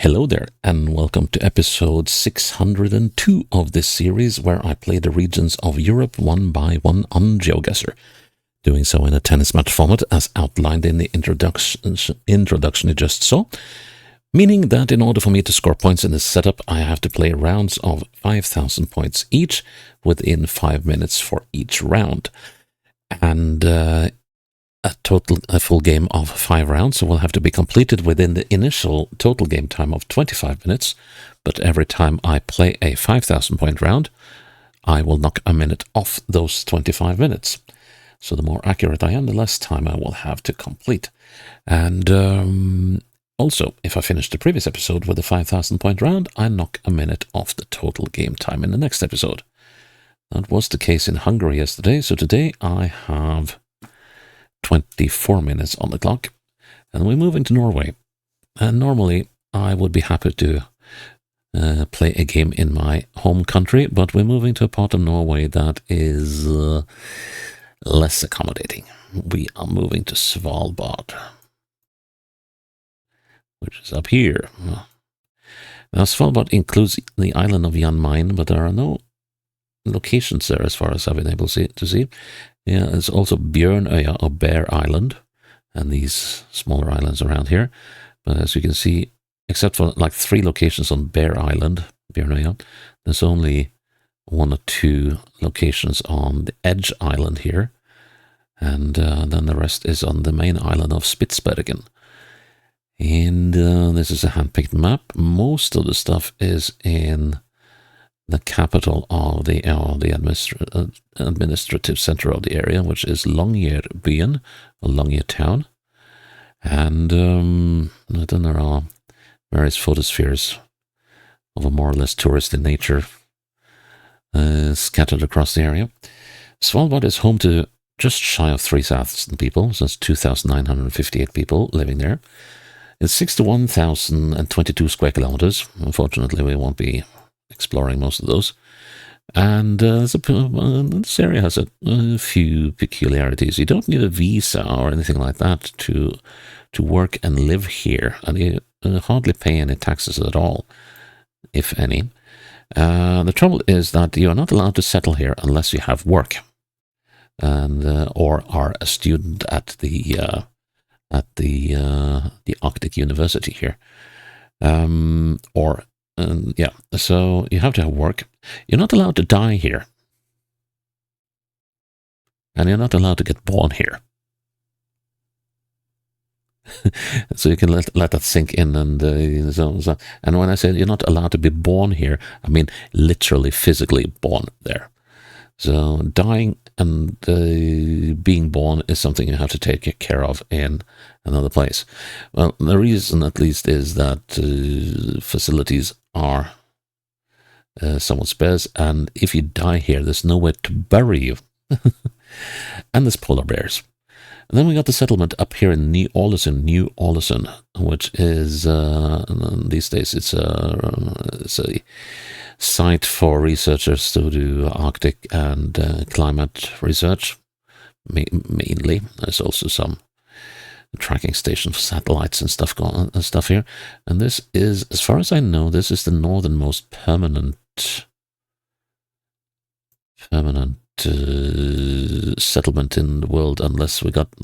Hello there, and welcome to episode 602 of this series where I play the regions of Europe one by one on GeoGuessr. Doing so in a tennis match format as outlined in the introduction you just saw, meaning that in order for me to score points in this setup, I have to play rounds of 5,000 points each within 5 minutes for each round. And a full game of 5 rounds will have to be completed within the initial total game time of 25 minutes, but every time I play a 5,000 point round, I will knock a minute off those 25 minutes. So the more accurate I am, the less time I will have to complete. And also, if I finish the previous episode with a 5,000 point round, I knock a minute off the total game time in the next episode. That was the case in Hungary yesterday, so today I have 24 minutes on the clock, and we're moving to Norway. And normally I would be happy to play a game in my home country, but we're moving to a part of Norway that is less accommodating. We are moving to Svalbard, which is up here. Now, Svalbard includes the island of Jan Mayen, but there are no locations there as far as I've been able to see. Yeah, there's also Bjørnøya or Bear Island, and these smaller islands around here. But as you can see, except for like 3 locations on Bear Island, Bjørnøya, there's only 1 or 2 locations on the Edge Island here, and then the rest is on the main island of Spitsbergen. And this is a hand-picked map. Most of the stuff is in the capital of the administrative center of the area, which is Longyearbyen, or Longyear town. And then there are various photospheres of a more or less touristy nature scattered across the area. Svalbard is home to just shy of 3,000 people, so that's 2,958 people living there. It's 61,022 square kilometers. Unfortunately, we won't be exploring most of those, and this area has a few peculiarities. You don't need a visa or anything like that to work and live here, and you hardly pay any taxes at all, if any. The trouble is that you are not allowed to settle here unless you have work, and or are a student at the Arctic University here, yeah, so you have to have work. You're not allowed to die here. And you're not allowed to get born here. So you can let that sink in. And and when I say you're not allowed to be born here, I mean literally, physically born there. So dying and being born is something you have to take care of in another place. Well, the reason at least is that facilities are somewhat sparse, and if you die here, there's nowhere to bury you. And there's polar bears. And then we got the settlement up here in New Ålesund, which is these days it's a site for researchers to do Arctic and climate research, mainly. There's also some tracking station for satellites and stuff here. And this is, as far as I know, this is the northernmost permanent settlement in the world, unless we got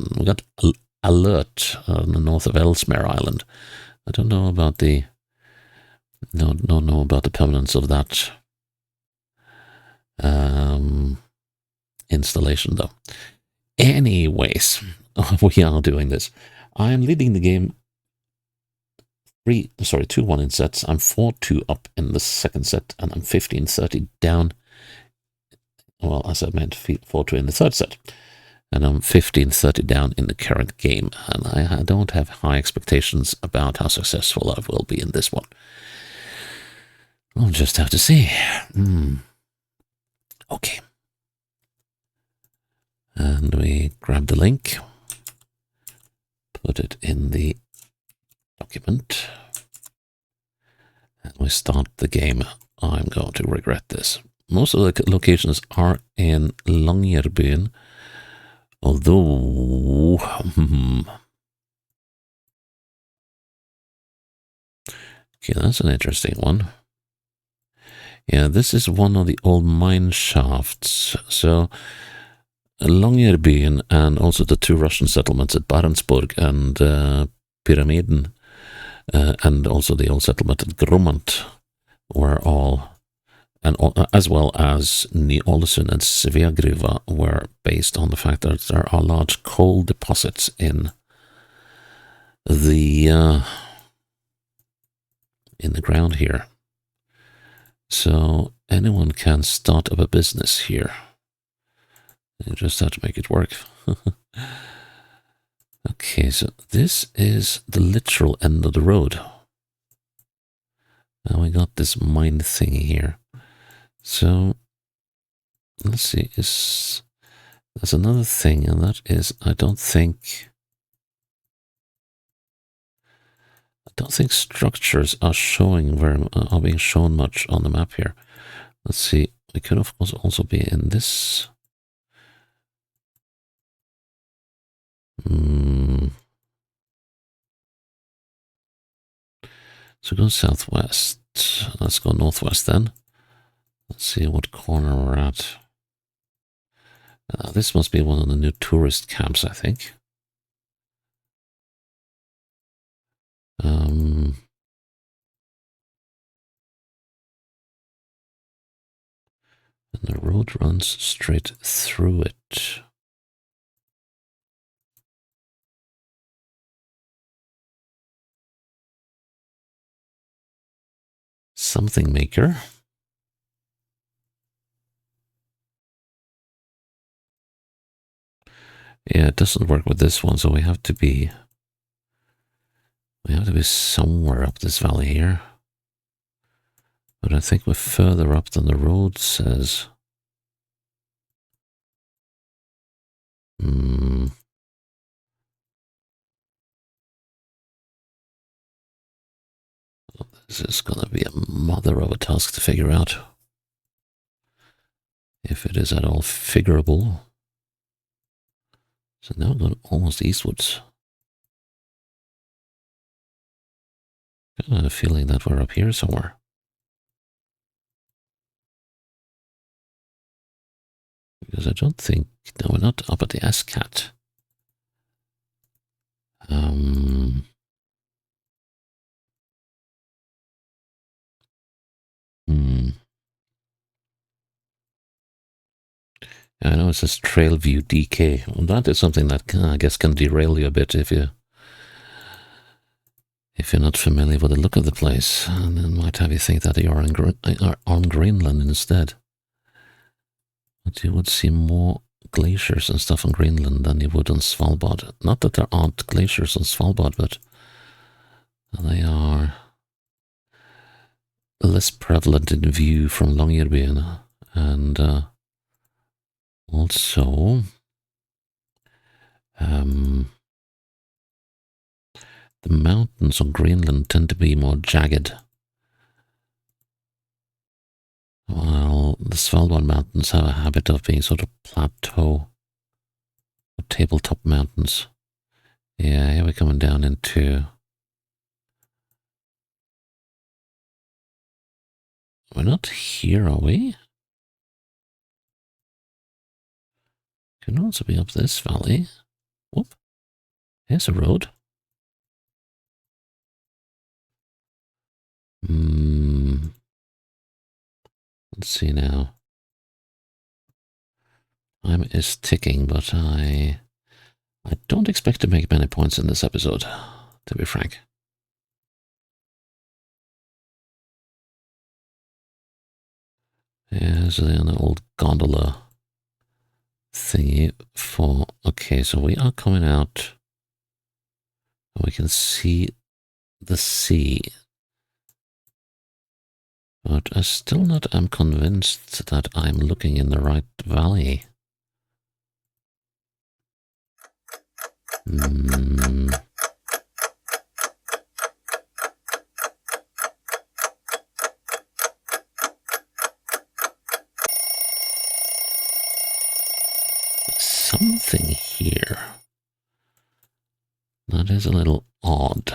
alert on the north of Ellesmere Island. I don't know about the permanence of that installation, though. Anyways, we are doing this. I am leading the game 2-1 in sets. I'm 4-2 up in the second set, and I'm 15-30 down. Well, as I meant, 4-2 in the third set. And I'm 15-30 down in the current game. And I don't have high expectations about how successful I will be in this one. We'll just have to see. Okay. And we grab the link. Put it in the document. And we start the game. I'm going to regret this. Most of the locations are in Longyearbyen, although Okay, that's an interesting one. Yeah, this is one of the old mine shafts. So, Longyearbyen and also the two Russian settlements at Barentsburg and Pyramiden, and also the old settlement at Grumant were all, and as well as Ny-Ålesund and Sveagruva were based on the fact that there are large coal deposits in the ground here. So anyone can start up a business here. You just have to make it work. Okay, so this is the literal end of the road. Now we got this mine thingy here. So let's see, there's another thing, and that is I don't think structures are being shown much on the map here. Let's see, we could of course also be in this. So go southwest. Let's go northwest then. Let's see what corner we're at. This must be one of the new tourist camps, I think. And the road runs straight through it. Something maker. Yeah, it doesn't work with this one, so we have to be somewhere up this valley here. But I think we're further up than the road says. This is gonna be a mother of a task to figure out. If it is at all figurable. So now we're going almost eastwards. I have a feeling that we're up here somewhere. Because I don't think... No, we're not up at the S-Cat. I know it says Trail View DK. Well, that is something that I guess can derail you a bit if you're not familiar with the look of the place, and it might have you think that you're on Greenland instead. But you would see more glaciers and stuff on Greenland than you would on Svalbard. Not that there aren't glaciers on Svalbard, but they are less prevalent in view from Longyearbyen, and also the mountains on Greenland tend to be more jagged, while the Svalbard mountains have a habit of being sort of plateau or tabletop mountains. Yeah, here we're coming down into... We're not here, are we? Can also be up this valley. Whoop. Here's a road. Let's see now. Time is ticking, but I don't expect to make many points in this episode, to be frank. Here's an old gondola thingy for... Okay, so we are coming out. We can see the sea. But I still not am convinced that I'm looking in the right valley. Something here. That is a little odd.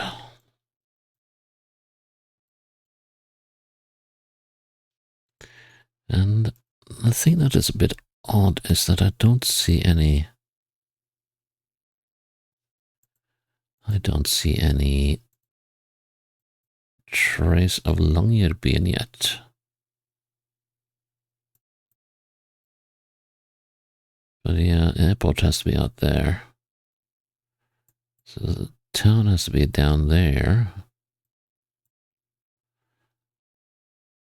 And the thing that is a bit odd is that I don't see any trace of Longyearbyen yet. But yeah, airport has to be out there. So the town has to be down there.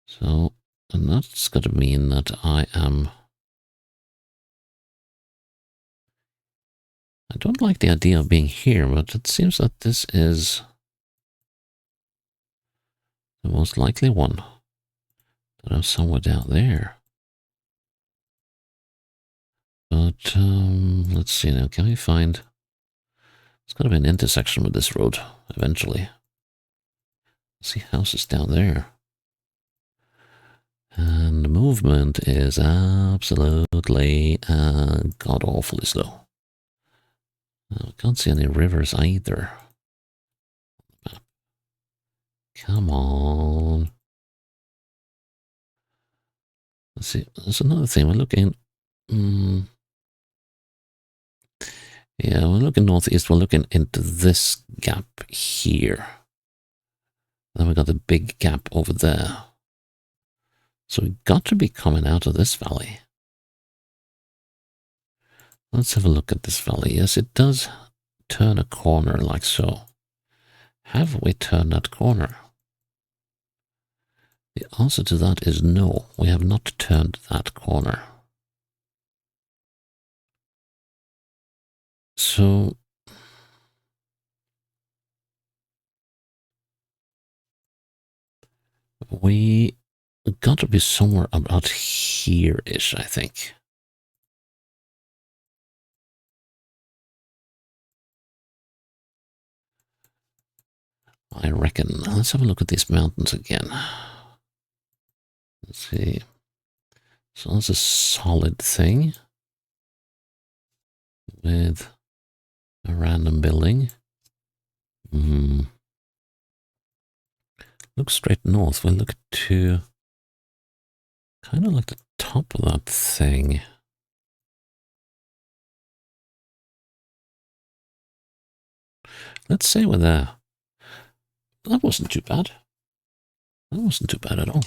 So, and that's got to mean that I don't like the idea of being here, but it seems that this is the most likely one. That I'm somewhere down there. But, let's see now. Can we find... It's got to be an intersection with this road, eventually. See houses down there. And the movement is absolutely god-awfully slow. I can't see any rivers either. Come on. Let's see. There's another thing. We're looking... yeah, we're looking northeast. We're looking into this gap here. Then we got the big gap over there. So we've got to be coming out of this valley. Let's have a look at this valley. Yes, it does turn a corner like so. Have we turned that corner? The answer to that is no. We have not turned that corner. So we got to be somewhere about here-ish, I think. I reckon. Let's have a look at these mountains again. Let's see. So that's a solid thing with a random building. Look straight north. We'll look to kind of like the top of that thing. Let's say we're there. That wasn't too bad. That wasn't too bad at all.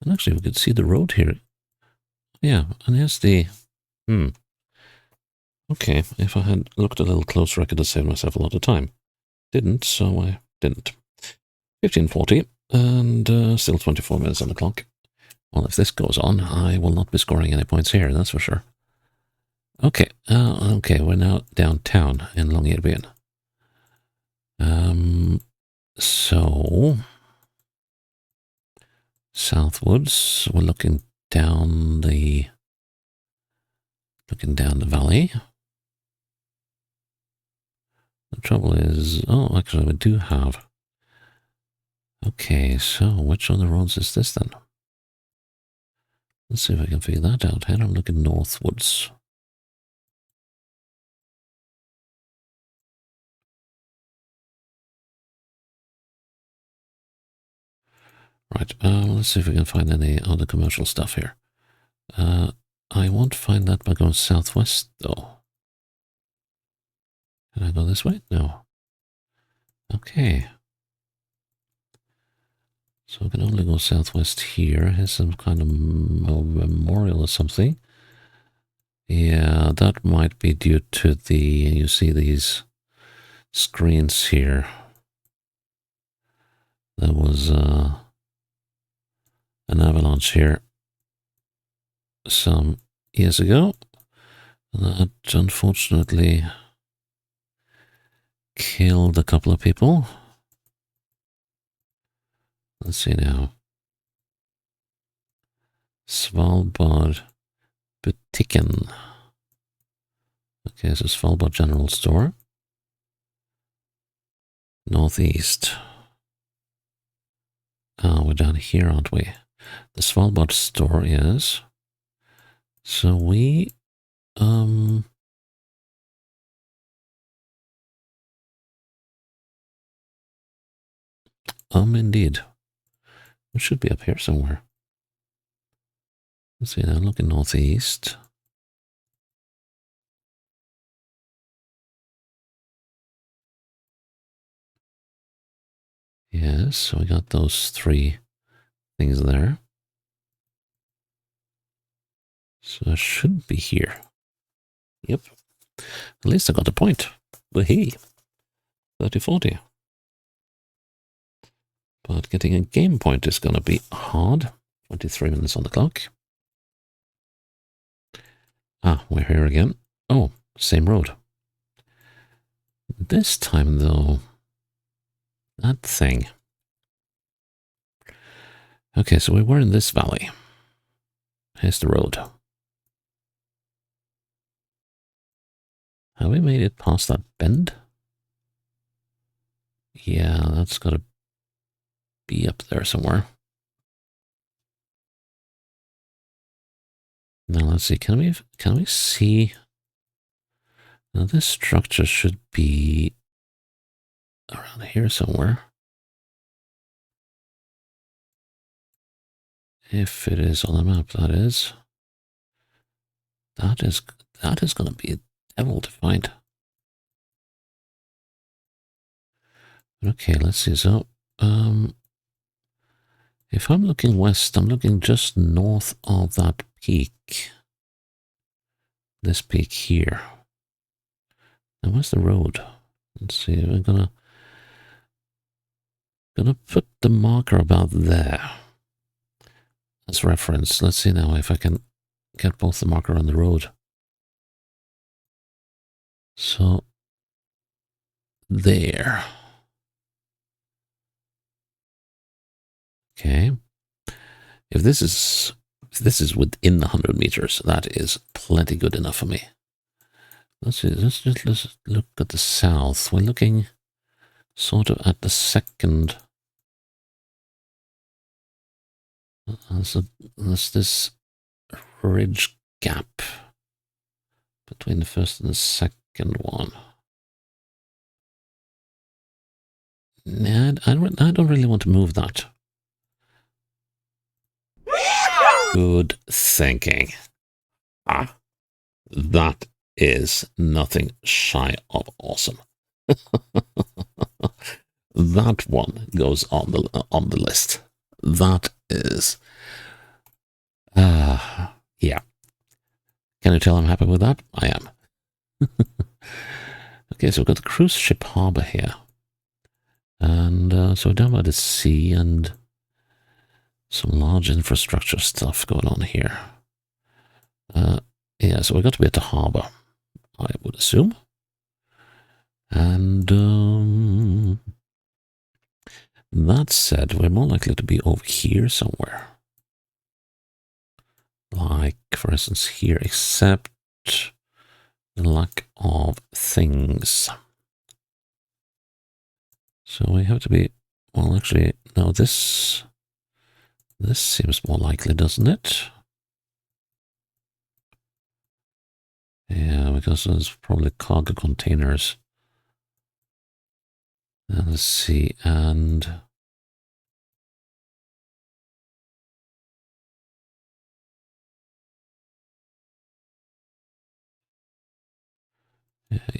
And actually, we could see the road here. Yeah, and here's the... Okay, if I had looked a little closer, I could have saved myself a lot of time. Didn't, so I didn't. 15:40, and still 24 minutes on the clock. Well, if this goes on, I will not be scoring any points here, that's for sure. Okay, okay, we're now downtown in Longyearbyen. So southwards, we're looking down the valley. The trouble is, oh, actually, we do have. Okay, so which of the roads is this then? Let's see if I can figure that out. Here I'm looking northwards. Right, let's see if we can find any other commercial stuff here. I won't find that by going southwest, though. Can I go this way? No. Okay. So we can only go southwest here. Here's some kind of memorial or something. Yeah, that might be due to the, you see these screens here. There was an avalanche here some years ago. That unfortunately killed a couple of people. Let's see now. Svalbard Butikken. Okay, so Svalbard General Store. Northeast. We're down here, aren't we? The Svalbard store is. So we, indeed. It should be up here somewhere. Let's see, now looking northeast. Yes, so we got those three things there. So I should be here. Yep. At least I got a point. But hey, 30-40. But getting a game point is going to be hard. 23 minutes on the clock. Ah, we're here again. Oh, same road. This time, though, that thing. Okay, so we were in this valley. Here's the road. Have we made it past that bend? Yeah, that's got to be up there somewhere. Now let's see. Can we see? Now this structure should be around here somewhere. If it is on the map, that is. That is going to be a devil to find. Okay, let's see. So, if I'm looking west, I'm looking just north of that peak. This peak here. Now, where's the road? Let's see. We're gonna put the marker about there as reference. Let's see now if I can get both the marker and the road. So there. Okay. If this is within 100 meters, that is plenty good enough for me. Let's see. Let's look at the south. We're looking sort of at the second. There's this ridge gap between the first and the second one. Nah, I don't really want to move that. Good thinking. Ah, that is nothing shy of awesome. That one goes on the list. That is, yeah. Can you tell I'm happy with that? I am. Okay, so we've got the cruise ship harbor here. And so down by the sea and some large infrastructure stuff going on here. Yeah, so we've got to be at the harbor, I would assume. And that said, we're more likely to be over here somewhere. Like, for instance, here, except the lack of things. So we have to be, well, actually, no, this seems more likely, doesn't it? Yeah, because there's probably cargo containers. And let's see, and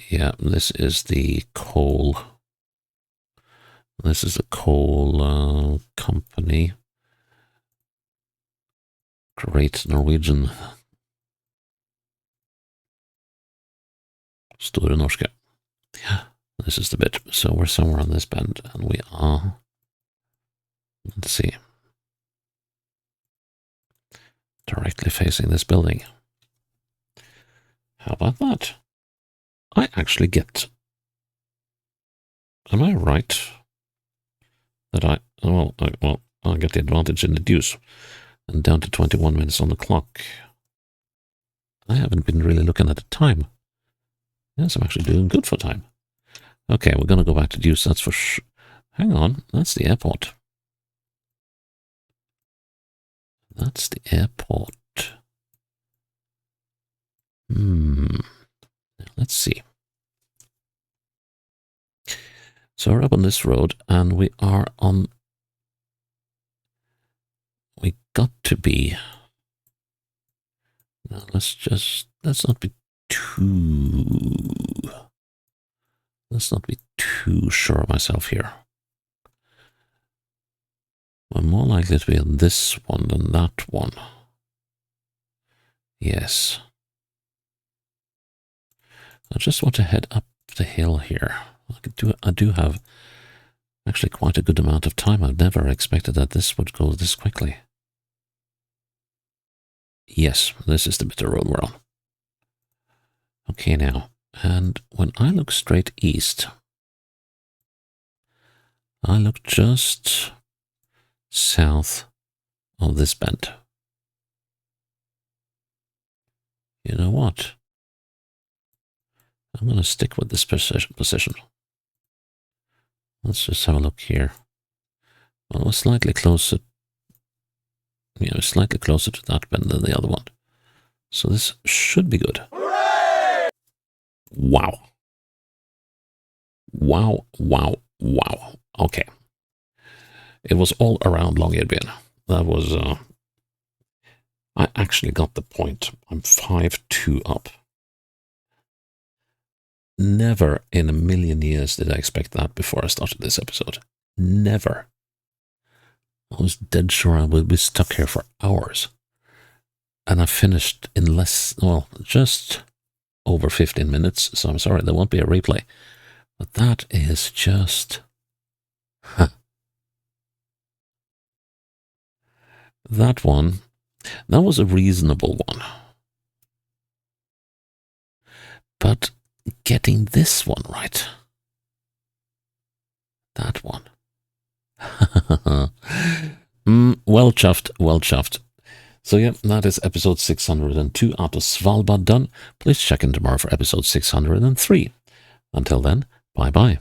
yeah, this is the coal. This is a coal company. Great Norwegian. Store Norske. Yeah, this is the bit. So we're somewhere on this bend, and we are. Let's see. Directly facing this building. How about that? I actually get. Am I right? That I'll get the advantage in the deuce. And down to 21 minutes on the clock. I haven't been really looking at the time. Yes, I'm actually doing good for time. Okay, we're going to go back to deuce, that's for sure. Hang on, that's the airport. That's the airport. Let's see. So we're up on this road, and we are on... We got to be Now let's not be too sure of myself here. I'm more likely to be on this one than that one. Yes. I just want to head up the hill here. I do have actually quite a good amount of time. I've never expected that this would go this quickly. Yes, this is the bit of road we're on. Okay, now, and when I look straight east, I look just south of this bend. You know what? I'm going to stick with this position. Let's just have a look here. Well, we're slightly closer. Yeah, we're slightly closer to that bend than the other one. So this should be good. Hooray! Wow. Wow, wow, wow. Okay. It was all around Longyearbyen. That was, I actually got the point. I'm 5-2 up. Never in a million years did I expect that before I started this episode. Never. I was dead sure I would be stuck here for hours. And I finished in just over 15 minutes, so I'm sorry, there won't be a replay. But that is just... That one, that was a reasonable one. But getting this one right, that one. Well chuffed, well chuffed. So yeah, that is episode 602 out of Svalbard done. Please check in tomorrow for episode 603. Until then, bye-bye.